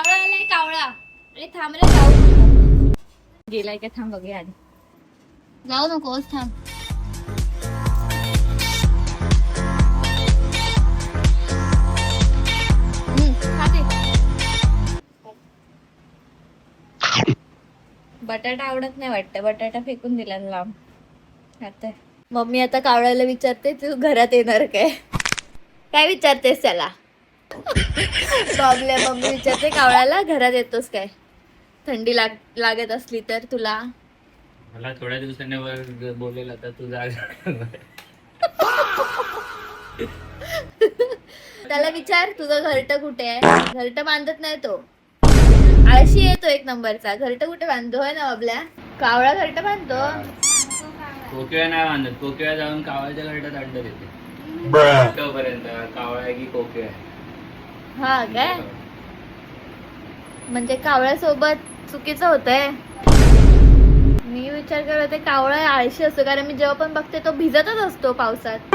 कावळा आलाय कावळा. अरे थांब रे, जाऊ नको. गेलाय का थांब बघूया आधी. जाऊ नकोस थांब. बटाटा आवडत नाही वाटतं, बटाटा फेकून दिला लांब. आता मम्मी आता कावळ्याला विचारते तू घरात येणार काय. काय विचारतेस त्याला. बॉबल्या मम्मी विचारते कावळ्याला घरात येतोस काय, थंडी लागत असली तर तुला. मला थोड्या दिवसांनी बोलेल आता तू जा. त्याला विचार तुझं घरटं कुठे आहे. घरटं बांधत नाही तो, आळशी येतो एक नंबरचा. घरटं कुठे बांधतो आहे ना बाबल्या. कावळा घरटं बांधतो. कोकिळा नाही बांधत, कोकिळा जाऊन कावळ्याच्या घरट्यात अंड देते. पर्यंत कावळा आहे की कोकिळा आहे. हा काय म्हणजे कावळ्यासोबत चुकीचं होतंय. मी विचार करत होते कावळा आळशी असतो, कारण मी जेव्हा पण बघते तो भिजतच असतो पावसात.